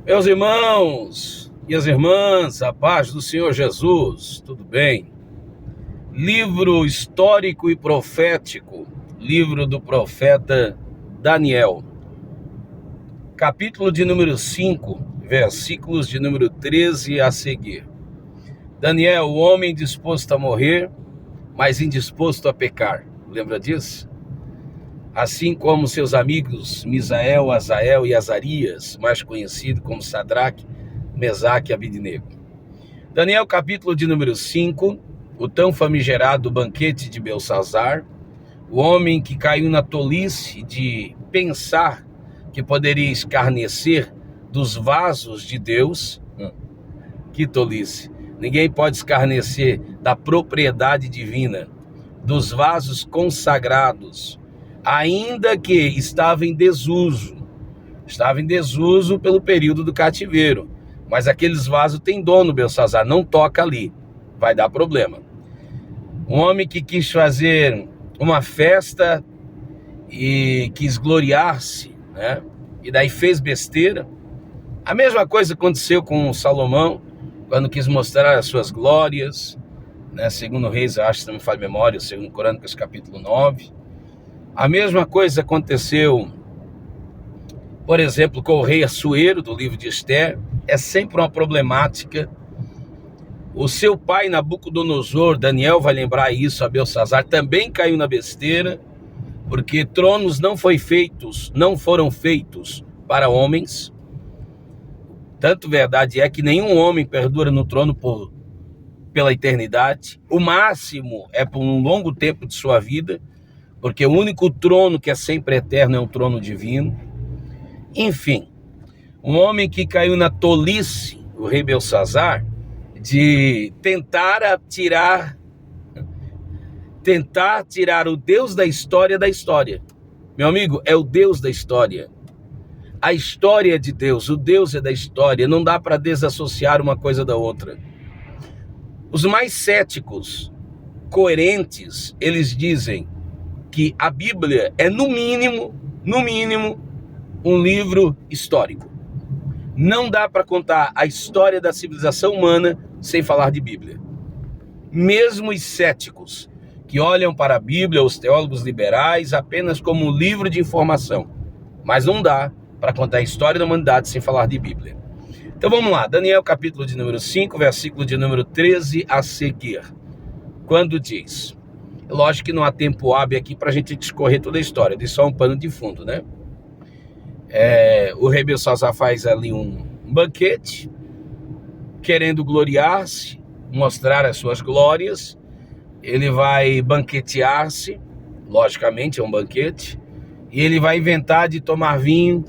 Meus irmãos e as irmãs, a paz do Senhor Jesus, tudo bem? Livro histórico e profético, livro do profeta Daniel, capítulo de número 5, versículos de número 13 a seguir. Daniel, o homem disposto a morrer, mas indisposto a pecar. Lembra disso? Assim como seus amigos Misael, Azael e Azarias, mais conhecido como Sadraque, Mesaque e Abidnego. Daniel, capítulo de número 5, o tão famigerado banquete de Belsazar, o homem que caiu na tolice de pensar que poderia escarnecer dos vasos de Deus. Que tolice! Ninguém pode escarnecer da propriedade divina, dos vasos consagrados, ainda que estava em desuso pelo período do cativeiro, mas aqueles vasos têm dono, Belsazar, não toca ali, vai dar problema. Um homem que quis fazer uma festa e quis gloriar-se, né? E daí fez besteira. A mesma coisa aconteceu com Salomão, quando quis mostrar as suas glórias, né? Segundo Reis, acho, se não me falha a memória, segundo Crônicas, capítulo 9. A mesma coisa aconteceu, por exemplo, com o rei Assuero, do livro de Esther. É sempre uma problemática. O seu pai, Nabucodonosor, Daniel vai lembrar isso, a Belsazar, também caiu na besteira, porque tronos não foram feitos para homens. Tanto verdade é que nenhum homem perdura no trono pela eternidade. O máximo é por um longo tempo de sua vida, porque o único trono que é sempre eterno é o trono divino. Enfim, um homem que caiu na tolice, o rei Belsazar, de tentar tirar o Deus da história da história. Meu amigo, é o Deus da história. A história é de Deus, o Deus é da história, não dá para desassociar uma coisa da outra. Os mais céticos, coerentes, eles dizem que a Bíblia é no mínimo, um livro histórico. Não dá para contar a história da civilização humana sem falar de Bíblia. Mesmo os céticos, que olham para a Bíblia, os teólogos liberais, apenas como um livro de informação. Mas não dá para contar a história da humanidade sem falar de Bíblia. Então vamos lá, Daniel capítulo de número 5, versículo de número 13 a seguir. Quando diz, lógico que não há tempo hábil aqui para a gente discorrer toda a história, de só um pano de fundo, né? O rei Belsazar faz ali um banquete, querendo gloriar-se, mostrar as suas glórias. Ele vai banquetear-se, logicamente é um banquete, e ele vai inventar de tomar vinho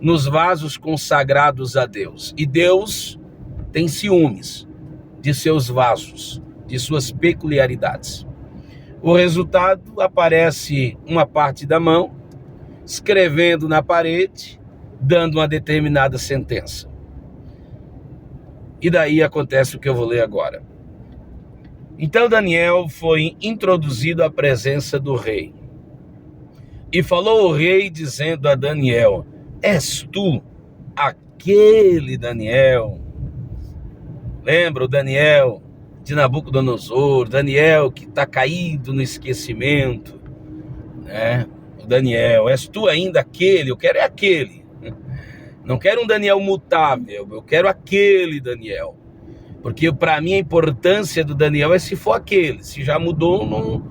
nos vasos consagrados a Deus. E Deus tem ciúmes de seus vasos, de suas peculiaridades. O resultado, aparece uma parte da mão, escrevendo na parede, dando uma determinada sentença. E daí acontece o que eu vou ler agora. Então Daniel foi introduzido à presença do rei. E falou o rei dizendo a Daniel, és tu aquele Daniel? Lembra o Daniel de Nabucodonosor, Daniel que está caído no esquecimento, né? O Daniel, és tu ainda aquele? Eu quero aquele. Não quero um Daniel mutável, eu quero aquele Daniel. Porque para mim a importância do Daniel é se for aquele. Se já mudou,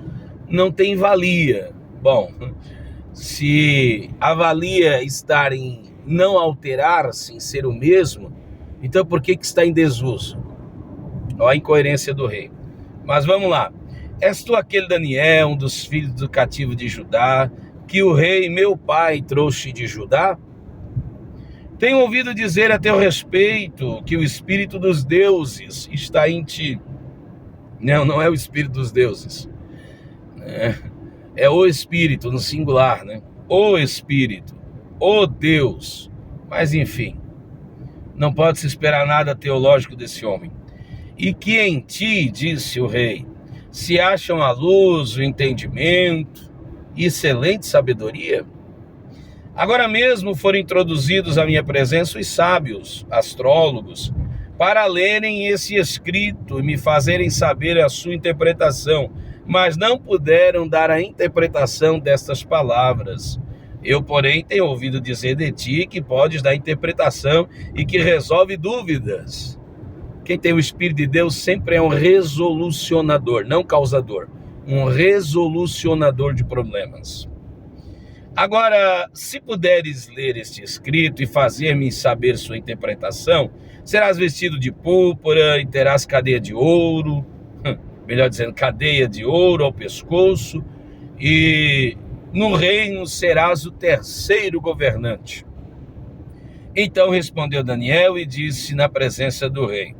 não tem valia. Bom, se a valia estar em não alterar-se, em ser o mesmo, então por que está em desuso? Olha a incoerência do rei. Mas vamos lá. És tu aquele Daniel, um dos filhos do cativo de Judá, que o rei meu pai trouxe de Judá? Tenho ouvido dizer a teu respeito que o espírito dos deuses está em ti. Não é o espírito dos deuses. É o espírito, no singular, né? O espírito, o Deus. Mas enfim, não pode se esperar nada teológico desse homem. E que em ti, disse o rei, se acham a luz, o entendimento e excelente sabedoria? Agora mesmo foram introduzidos à minha presença os sábios, astrólogos, para lerem esse escrito e me fazerem saber a sua interpretação, mas não puderam dar a interpretação destas palavras. Eu, porém, tenho ouvido dizer de ti que podes dar interpretação e que resolve dúvidas. Quem tem o Espírito de Deus sempre é um resolucionador, não causador, um resolucionador de problemas. Agora, se puderes ler este escrito e fazer-me saber sua interpretação, serás vestido de púrpura e terás cadeia de ouro, melhor dizendo, cadeia de ouro ao pescoço, e no reino serás o terceiro governante. Então respondeu Daniel e disse na presença do rei: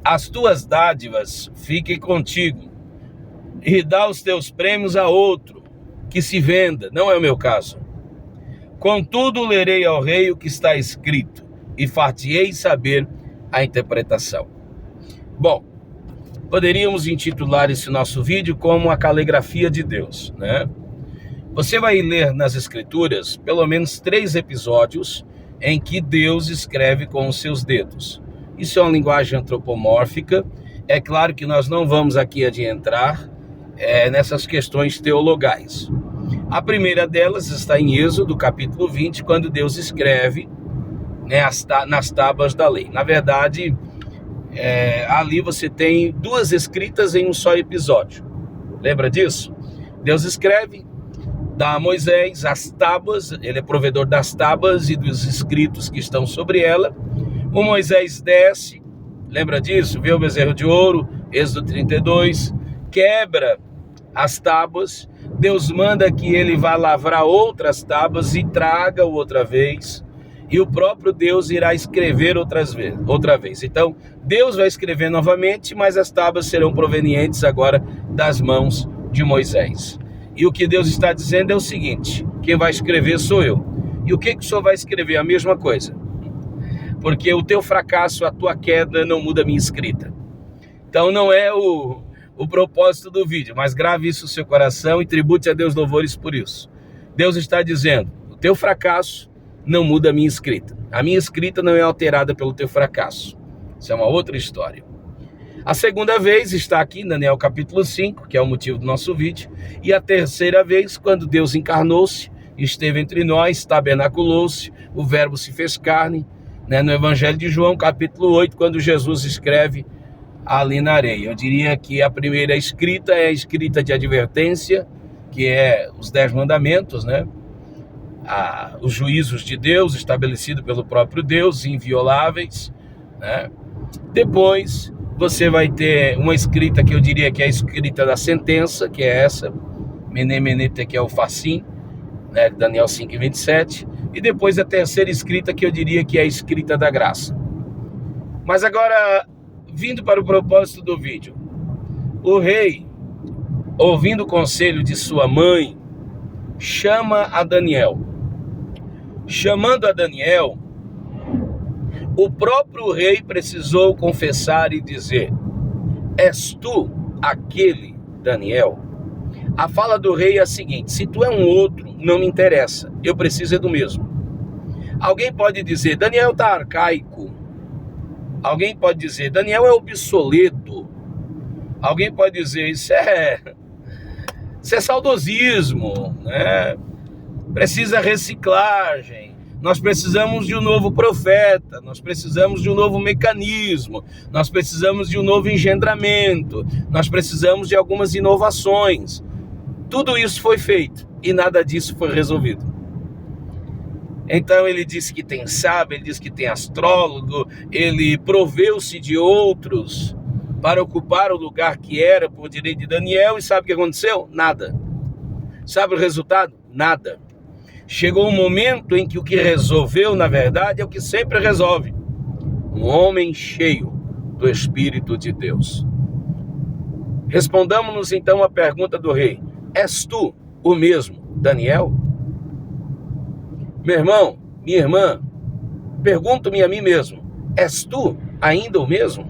as tuas dádivas fiquem contigo, e dá os teus prêmios a outro, que se venda, não é o meu caso. Contudo, lerei ao rei o que está escrito, e far-te-ei saber a interpretação. Bom, poderíamos intitular esse nosso vídeo como a caligrafia de Deus, né? Você vai ler nas Escrituras pelo menos 3 episódios em que Deus escreve com os seus dedos. Isso é uma linguagem antropomórfica. É claro que nós não vamos aqui adentrar nessas questões teologais. A primeira delas está em Êxodo, capítulo 20, quando Deus escreve, né, nas tábuas da lei. Na verdade, ali você tem 2 escritas em um só episódio. Lembra disso? Deus escreve, dá a Moisés as tábuas, ele é provedor das tábuas e dos escritos que estão sobre ela. O Moisés desce, lembra disso? Vê o bezerro de ouro, Êxodo 32, quebra as tábuas. Deus manda que ele vá lavrar outras tábuas e traga outra vez. E o próprio Deus irá escrever outra vez. Então, Deus vai escrever novamente, mas as tábuas serão provenientes agora das mãos de Moisés. E o que Deus está dizendo é o seguinte: quem vai escrever sou eu. E o que o Senhor vai escrever? A mesma coisa. Porque o teu fracasso, a tua queda não muda a minha escrita. Então não é o propósito do vídeo, mas grave isso no seu coração e tribute a Deus louvores por isso. Deus está dizendo: o teu fracasso não muda a minha escrita. A minha escrita não é alterada pelo teu fracasso. Isso é uma outra história. A segunda vez está aqui em Daniel capítulo 5, que é o motivo do nosso vídeo. E a terceira vez, quando Deus encarnou-se, esteve entre nós, tabernaculou-se, o verbo se fez carne, né, no Evangelho de João, capítulo 8, quando Jesus escreve ali na areia. Eu diria que a primeira escrita é a escrita de advertência, que é os 10 mandamentos, né? Os juízos de Deus, estabelecidos pelo próprio Deus, invioláveis, né? Depois você vai ter uma escrita que eu diria que é a escrita da sentença, que é essa, Mene, Mene, Tekel, Upharsin, né? Daniel 5:27, e depois a terceira escrita que eu diria que é a escrita da graça. Mas agora, vindo para o propósito do vídeo, o rei, ouvindo o conselho de sua mãe, chama a Daniel. Chamando a Daniel, o próprio rei precisou confessar e dizer: és tu aquele Daniel? A fala do rei é a seguinte: se tu é um outro, não me interessa, eu preciso é do mesmo. Alguém pode dizer: Daniel está arcaico. Alguém pode dizer: Daniel é obsoleto. Alguém pode dizer: isso é saudosismo, né? Precisa reciclagem. Nós precisamos de um novo profeta, nós precisamos de um novo mecanismo, nós precisamos de um novo engendramento, nós precisamos de algumas inovações. Tudo isso foi feito e nada disso foi resolvido. Então ele disse que tem sábio, ele disse que tem astrólogo, ele proveu-se de outros para ocupar o lugar que era por direito de Daniel, e sabe o que aconteceu? Nada. Sabe o resultado? Nada. Chegou um momento em que o que resolveu, na verdade, é o que sempre resolve: um homem cheio do Espírito de Deus. Respondamos-nos então à pergunta do rei: és tu o mesmo Daniel? Meu irmão, minha irmã, pergunto-me a mim mesmo: és tu ainda o mesmo?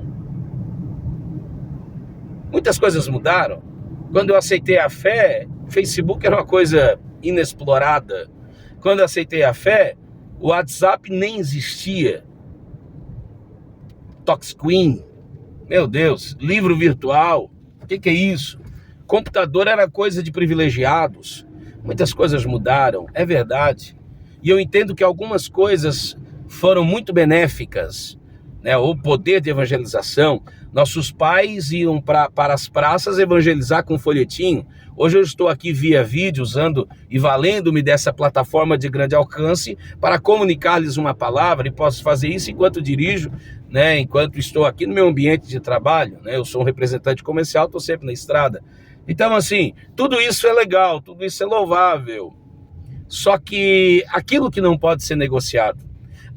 Muitas coisas mudaram. Quando eu aceitei a fé, Facebook era uma coisa inexplorada. Quando aceitei a fé, o WhatsApp nem existia. Touchscreen, meu Deus, livro virtual, o que é isso? Computador era coisa de privilegiados. Muitas coisas mudaram, é verdade. E eu entendo que algumas coisas foram muito benéficas, né? O poder de evangelização. Nossos pais iam para as praças evangelizar com folhetinho. Hoje eu estou aqui via vídeo, usando e valendo-me dessa plataforma de grande alcance para comunicar-lhes uma palavra, e posso fazer isso enquanto dirijo, né? Enquanto estou aqui no meu ambiente de trabalho, né? Eu sou um representante comercial, estou sempre na estrada. Então, assim, tudo isso é legal, tudo isso é louvável. Só que aquilo que não pode ser negociado,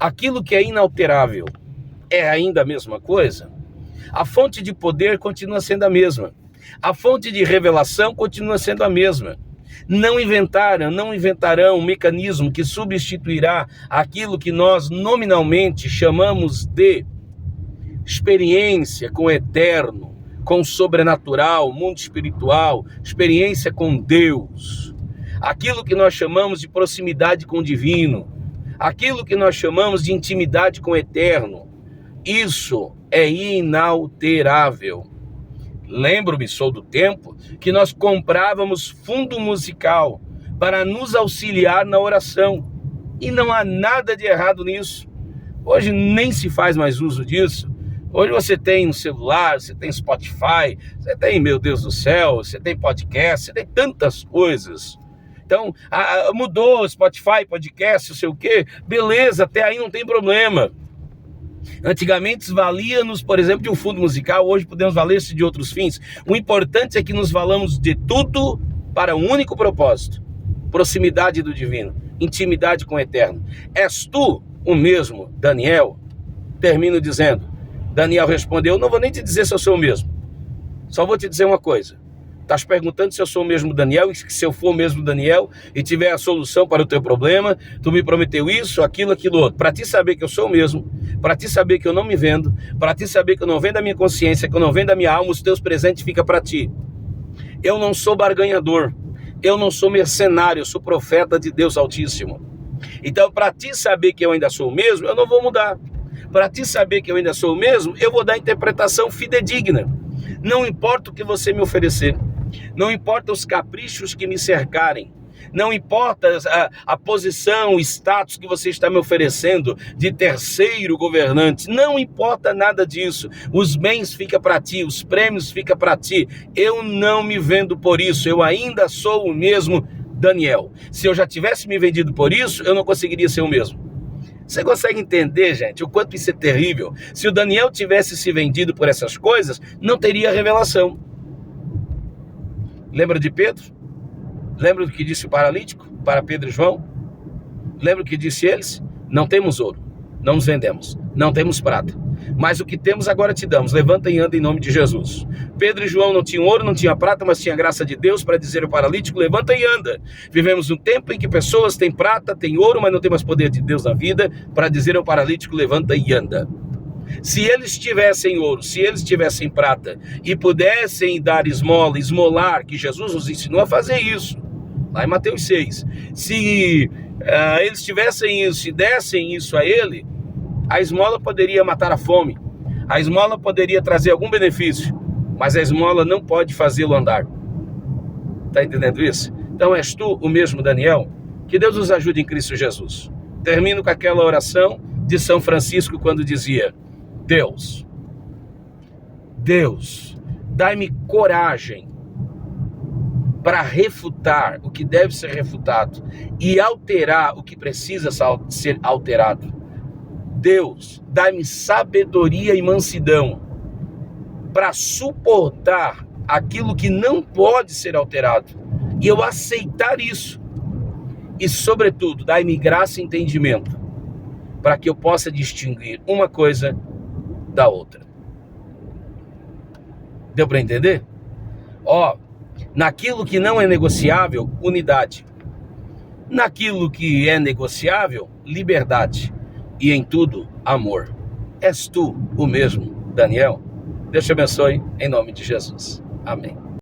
aquilo que é inalterável, é ainda a mesma coisa? A fonte de poder continua sendo a mesma. A fonte de revelação continua sendo a mesma. Não inventarão um mecanismo que substituirá aquilo que nós nominalmente chamamos de experiência com o eterno, com o sobrenatural, mundo espiritual, experiência com Deus. Aquilo que nós chamamos de proximidade com o divino, aquilo que nós chamamos de intimidade com o eterno. Isso é inalterável. Lembro-me, sou do tempo, que nós comprávamos fundo musical para nos auxiliar na oração. E não há nada de errado nisso. Hoje nem se faz mais uso disso. Hoje você tem um celular, você tem Spotify, você tem, meu Deus do céu, você tem podcast, você tem tantas coisas. Então, mudou Spotify, podcast, não sei o quê, beleza, até aí não tem problema. Antigamente valia-nos, por exemplo, de um fundo musical, hoje podemos valer-se de outros fins. O importante é que nos valamos de tudo para um único propósito: proximidade do divino, intimidade com o eterno. És tu o mesmo, Daniel? Termino dizendo, Daniel respondeu: eu não vou nem te dizer se eu sou o mesmo, só vou te dizer uma coisa. Estás perguntando se eu sou o mesmo Daniel, e se eu for o mesmo Daniel e tiver a solução para o teu problema, tu me prometeu isso, aquilo outro. Para ti saber que eu sou o mesmo, para ti saber que eu não me vendo, para ti saber que eu não vendo a minha consciência, que eu não vendo a minha alma, os teus presentes ficam para ti. Eu não sou barganhador, eu não sou mercenário, eu sou profeta de Deus Altíssimo. Então, para ti saber que eu ainda sou o mesmo, eu não vou mudar. Para ti saber que eu ainda sou o mesmo, eu vou dar interpretação fidedigna. Não importa o que você me oferecer, não importa os caprichos que me cercarem, não importa a posição, o status que você está me oferecendo de terceiro governante, não importa nada disso. Os bens ficam para ti, os prêmios ficam para ti. Eu não me vendo por isso, eu ainda sou o mesmo Daniel. Se eu já tivesse me vendido por isso, eu não conseguiria ser o mesmo. Você consegue entender, gente, o quanto isso é terrível? Se o Daniel tivesse se vendido por essas coisas, não teria revelação. Lembra de Pedro? Lembra do que disse o paralítico para Pedro e João? Lembra o que disse eles? Não temos ouro, não nos vendemos, não temos prata, mas o que temos agora te damos, levanta e anda em nome de Jesus. Pedro e João não tinham ouro, não tinham prata, mas tinha a graça de Deus para dizer ao paralítico: levanta e anda. Vivemos um tempo em que pessoas têm prata, têm ouro, mas não tem mais poder de Deus na vida para dizer ao paralítico: levanta e anda. Se eles tivessem ouro, se eles tivessem prata e pudessem dar esmola, esmolar, que Jesus nos ensinou a fazer isso, lá em Mateus 6, se eles tivessem isso e dessem isso a ele, a esmola poderia matar a fome, a esmola poderia trazer algum benefício, mas a esmola não pode fazê-lo andar. Está entendendo isso? Então és tu o mesmo Daniel? Que Deus nos ajude em Cristo Jesus. Termino com aquela oração de São Francisco quando dizia: Deus, dai-me coragem para refutar o que deve ser refutado e alterar o que precisa ser alterado. Deus, dai-me sabedoria e mansidão para suportar aquilo que não pode ser alterado e eu aceitar isso. E, sobretudo, dai-me graça e entendimento para que eu possa distinguir uma coisa da outra. Deu para entender? Naquilo que não é negociável, unidade. Naquilo que é negociável, liberdade. E em tudo, amor. És tu o mesmo, Daniel? Deus te abençoe, em nome de Jesus. Amém.